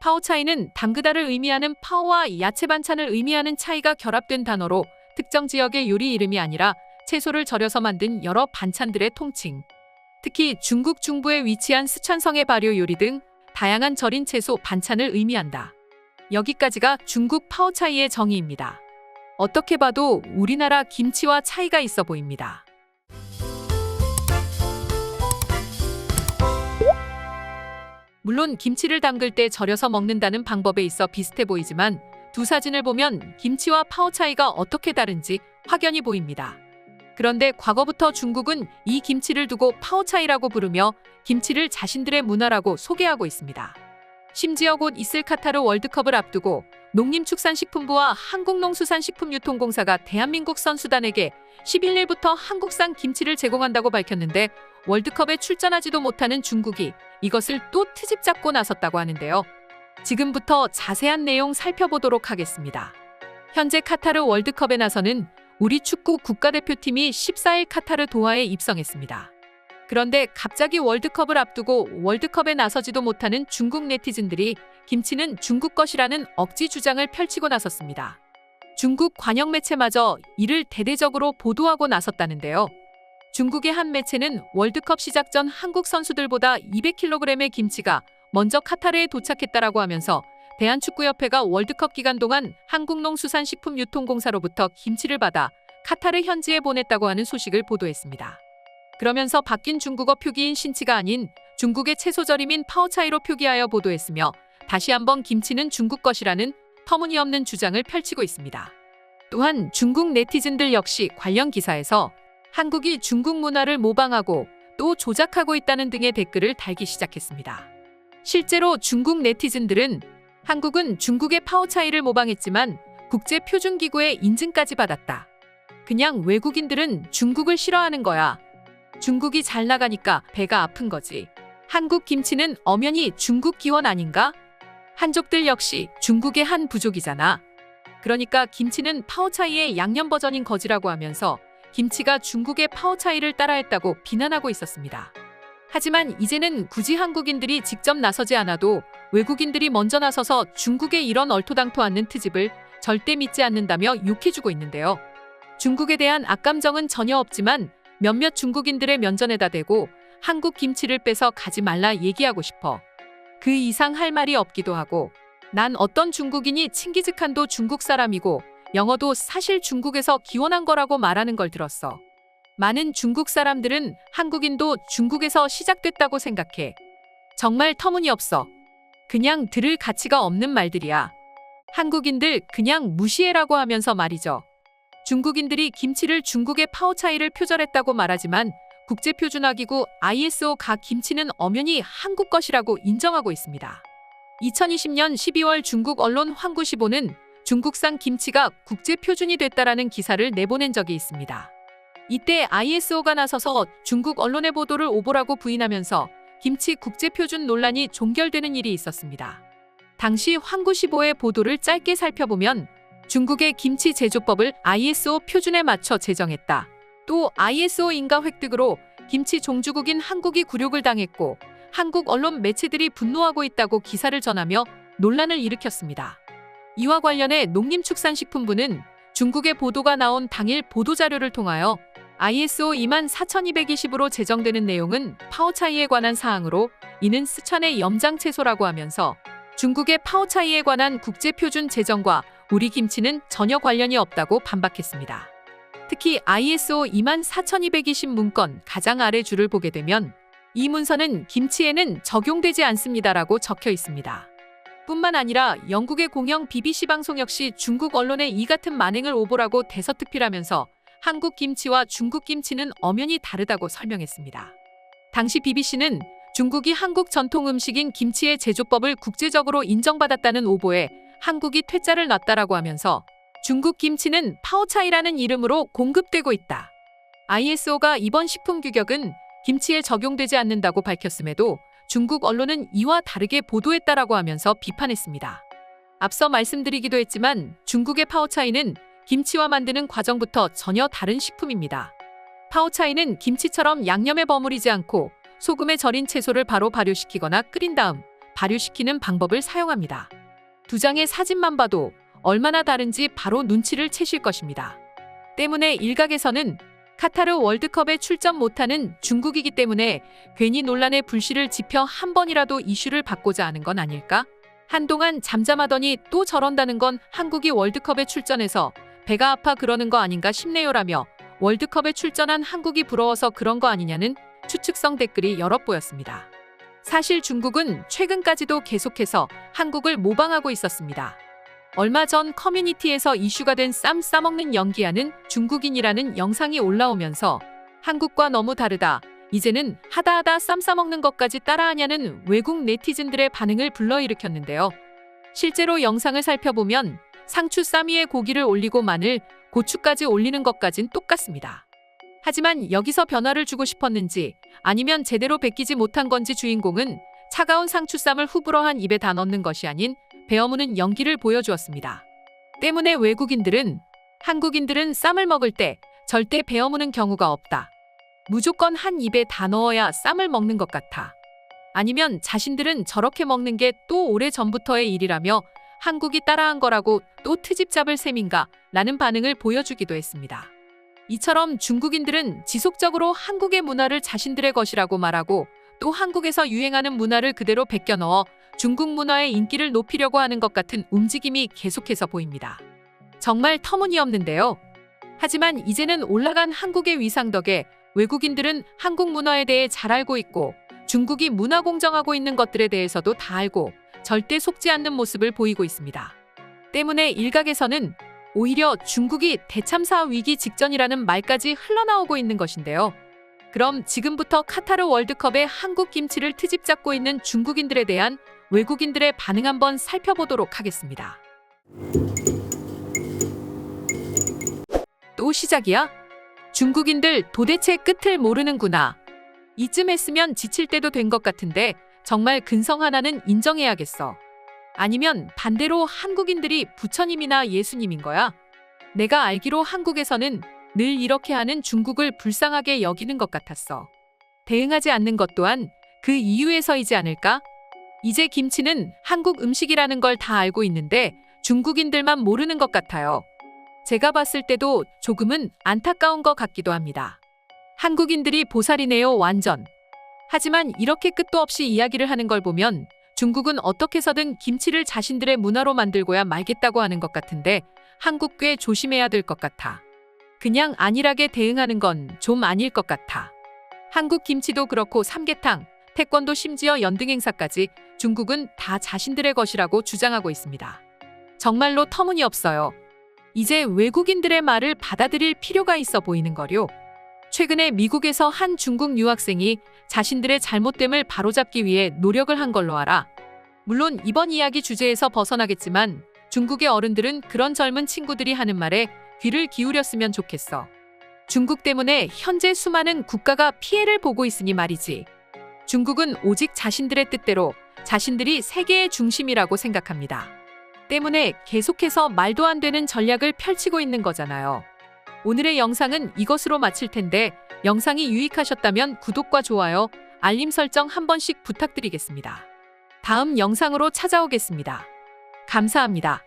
파오차이는 담그다를 의미하는 파오와 야채 반찬을 의미하는 차이가 결합된 단어로 특정 지역의 요리 이름이 아니라 채소를 절여서 만든 여러 반찬들의 통칭. 특히 중국 중부에 위치한 스촨성의 발효 요리 등 다양한 절인 채소 반찬을 의미한다. 여기까지가 중국 파오차이의 정의입니다. 어떻게 봐도 우리나라 김치와 차이가 있어 보입니다. 물론 김치를 담글 때 절여서 먹는다는 방법에 있어 비슷해 보이지만 두 사진을 보면 김치와 파오차이가 어떻게 다른지 확연히 보입니다. 그런데 과거부터 중국은 이 김치를 두고 파오차이라고 부르며 김치를 자신들의 문화라고 소개하고 있습니다. 심지어 곧 있을 카타르 월드컵을 앞두고 농림축산식품부와 한국농수산식품유통공사가 대한민국 선수단에게 11일부터 한국산 김치를 제공한다고 밝혔는데 월드컵에 출전하지도 못하는 중국이 이것을 또 트집 잡고 나섰다고 하는데요. 지금부터 자세한 내용 살펴보도록 하겠습니다. 현재 카타르 월드컵에 나서는 우리 축구 국가대표팀이 14일 카타르 도하에 입성했습니다. 그런데 갑자기 월드컵을 앞두고 월드컵에 나서지도 못하는 중국 네티즌들이 김치는 중국 것이라는 억지 주장을 펼치고 나섰습니다. 중국 관영 매체마저 이를 대대적으로 보도하고 나섰다는데요. 중국의 한 매체는 월드컵 시작 전 한국 선수들보다 200kg의 김치가 먼저 카타르에 도착했다라고 하면서 대한축구협회가 월드컵 기간 동안 한국농수산식품유통공사로부터 김치를 받아 카타르 현지에 보냈다고 하는 소식을 보도했습니다. 그러면서 바뀐 중국어 표기인 신치가 아닌 중국의 채소절임인 파오차이로 표기하여 보도했으며 다시 한번 김치는 중국 것이라는 터무니없는 주장을 펼치고 있습니다. 또한 중국 네티즌들 역시 관련 기사에서 한국이 중국 문화를 모방하고 또 조작하고 있다는 등의 댓글을 달기 시작했습니다. 실제로 중국 네티즌들은 한국은 중국의 파오차이를 모방했지만 국제표준기구의 인증까지 받았다. 그냥 외국인들은 중국을 싫어하는 거야. 중국이 잘 나가니까 배가 아픈 거지. 한국 김치는 엄연히 중국 기원 아닌가? 한족들 역시 중국의 한 부족이잖아. 그러니까 김치는 파오차이의 양념 버전인 거지라고 하면서 김치가 중국의 파오차이를 따라했다고 비난하고 있었습니다. 하지만 이제는 굳이 한국인들이 직접 나서지 않아도 외국인들이 먼저 나서서 중국의 이런 얼토당토 않는 트집을 절대 믿지 않는다며 욕해주고 있는데요. 중국에 대한 악감정은 전혀 없지만 몇몇 중국인들의 면전에다 대고 한국 김치를 뺏어 가지 말라 얘기하고 싶어. 그 이상 할 말이 없기도 하고 난 어떤 중국인이 칭기즈칸도 중국 사람이고 영어도 사실 중국에서 기원한 거라고 말하는 걸 들었어. 많은 중국 사람들은 한국인도 중국에서 시작됐다고 생각해. 정말 터무니없어. 그냥 들을 가치가 없는 말들이야. 한국인들 그냥 무시해라고 하면서 말이죠. 중국인들이 김치를 중국의 파오차이를 표절했다고 말하지만 국제표준화기구 ISO가 김치는 엄연히 한국 것이라고 인정하고 있습니다. 2020년 12월 중국 언론 황구시보는 중국산 김치가 국제표준이 됐다라는 기사를 내보낸 적이 있습니다. 이때 ISO가 나서서 중국 언론의 보도를 오보라고 부인하면서 김치 국제표준 논란이 종결되는 일이 있었습니다. 당시 황구시보의 보도를 짧게 살펴보면 중국의 김치 제조법을 ISO 표준에 맞춰 제정했다. 또 ISO 인가 획득으로 김치 종주국인 한국이 굴욕을 당했고 한국 언론 매체들이 분노하고 있다고 기사를 전하며 논란을 일으켰습니다. 이와 관련해 농림축산식품부는 중국의 보도가 나온 당일 보도자료를 통하여 ISO 24220으로 제정되는 내용은 파오차이에 관한 사항으로 이는 스촨의 염장채소라고 하면서 중국의 파오차이에 관한 국제표준 제정과 우리 김치는 전혀 관련이 없다고 반박했습니다. 특히 ISO 24220 문건 가장 아래 줄을 보게 되면 이 문서는 김치에는 적용되지 않습니다라고 적혀 있습니다. 뿐만 아니라 영국의 공영 BBC 방송 역시 중국 언론의 이 같은 만행을 오보라고 대서특필하면서 한국 김치와 중국 김치는 엄연히 다르다고 설명했습니다. 당시 BBC는 중국이 한국 전통 음식인 김치의 제조법을 국제적으로 인정받았다는 오보에 한국이 퇴짜를 놨다라고 하면서 중국 김치는 파오차이라는 이름으로 공급되고 있다. ISO가 이번 식품 규격은 김치에 적용되지 않는다고 밝혔음에도 중국 언론은 이와 다르게 보도했다라고 하면서 비판했습니다. 앞서 말씀드리기도 했지만 중국의 파오차이는 김치와 만드는 과정부터 전혀 다른 식품입니다. 파오차이는 김치처럼 양념에 버무리지 않고 소금에 절인 채소를 바로 발효시키거나 끓인 다음 발효시키는 방법을 사용합니다. 두 장의 사진만 봐도 얼마나 다른지 바로 눈치를 채실 것입니다. 때문에 일각에서는 카타르 월드컵에 출전 못하는 중국이기 때문에 괜히 논란의 불씨를 지펴 한 번이라도 이슈를 받고자 하는 건 아닐까? 한동안 잠잠하더니 또 저런다는 건 한국이 월드컵에 출전해서 배가 아파 그러는 거 아닌가 싶네요라며 월드컵에 출전한 한국이 부러워서 그런 거 아니냐는 추측성 댓글이 여럿 보였습니다. 사실 중국은 최근까지도 계속해서 한국을 모방하고 있었습니다. 얼마 전 커뮤니티에서 이슈가 된 쌈 싸먹는 연기하는 중국인이라는 영상이 올라오면서 한국과 너무 다르다, 이제는 하다하다 쌈 싸먹는 것까지 따라하냐는 외국 네티즌들의 반응을 불러일으켰는데요. 실제로 영상을 살펴보면 상추 쌈 위에 고기를 올리고 마늘, 고추까지 올리는 것까진 똑같습니다. 하지만 여기서 변화를 주고 싶었는지 아니면 제대로 베끼지 못한 건지 주인공은 차가운 상추쌈을 후불어한 입에 다 넣는 것이 아닌 베어무는 연기를 보여주었습니다. 때문에 외국인들은 한국인들은 쌈을 먹을 때 절대 베어무는 경우가 없다. 무조건 한 입에 다 넣어야 쌈을 먹는 것 같아. 아니면 자신들은 저렇게 먹는 게 또 오래전부터의 일이라며 한국이 따라한 거라고 또 트집 잡을 셈인가 라는 반응을 보여주기도 했습니다. 이처럼 중국인들은 지속적으로 한국의 문화를 자신들의 것이라고 말하고 또 한국에서 유행하는 문화를 그대로 베껴 넣어 중국 문화의 인기를 높이려고 하는 것 같은 움직임이 계속해서 보입니다. 정말 터무니없는데요. 하지만 이제는 올라간 한국의 위상 덕에 외국인들은 한국 문화에 대해 잘 알고 있고 중국이 문화 공정하고 있는 것들에 대해서도 다 알고 절대 속지 않는 모습을 보이고 있습니다. 때문에 일각에서는 오히려 중국이 대참사 위기 직전이라는 말까지 흘러나오고 있는 것인데요. 그럼 지금부터 카타르 월드컵에 한국 김치를 트집 잡고 있는 중국인들에 대한 외국인들의 반응 한번 살펴보도록 하겠습니다. 또 시작이야? 중국인들 도대체 끝을 모르는구나. 이쯤 했으면 지칠 때도 된 것 같은데 정말 근성 하나는 인정해야겠어. 아니면 반대로 한국인들이 부처님이나 예수님인 거야? 내가 알기로 한국에서는 늘 이렇게 하는 중국을 불쌍하게 여기는 것 같았어. 대응하지 않는 것 또한 그 이유에서이지 않을까? 이제 김치는 한국 음식이라는 걸 다 알고 있는데 중국인들만 모르는 것 같아요. 제가 봤을 때도 조금은 안타까운 것 같기도 합니다. 한국인들이 보살이네요, 완전. 하지만 이렇게 끝도 없이 이야기를 하는 걸 보면 중국은 어떻게 해서든 김치를 자신들의 문화로 만들고야 말겠다고 하는 것 같은데 한국 꽤 조심해야 될 것 같아. 그냥 안일하게 대응하는 건 좀 아닐 것 같아. 한국 김치도 그렇고 삼계탕, 태권도 심지어 연등 행사까지 중국은 다 자신들의 것이라고 주장하고 있습니다. 정말로 터무니없어요. 이제 외국인들의 말을 받아들일 필요가 있어 보이는 거요. 최근에 미국에서 한 중국 유학생이 자신들의 잘못됨을 바로잡기 위해 노력을 한 걸로 알아. 물론 이번 이야기 주제에서 벗어나겠지만 중국의 어른들은 그런 젊은 친구들이 하는 말에 귀를 기울였으면 좋겠어. 중국 때문에 현재 수많은 국가가 피해를 보고 있으니 말이지. 중국은 오직 자신들의 뜻대로 자신들이 세계의 중심이라고 생각합니다. 때문에 계속해서 말도 안 되는 전략을 펼치고 있는 거잖아요. 오늘의 영상은 이것으로 마칠 텐데 영상이 유익하셨다면 구독과 좋아요, 알림 설정 한 번씩 부탁드리겠습니다. 다음 영상으로 찾아오겠습니다. 감사합니다.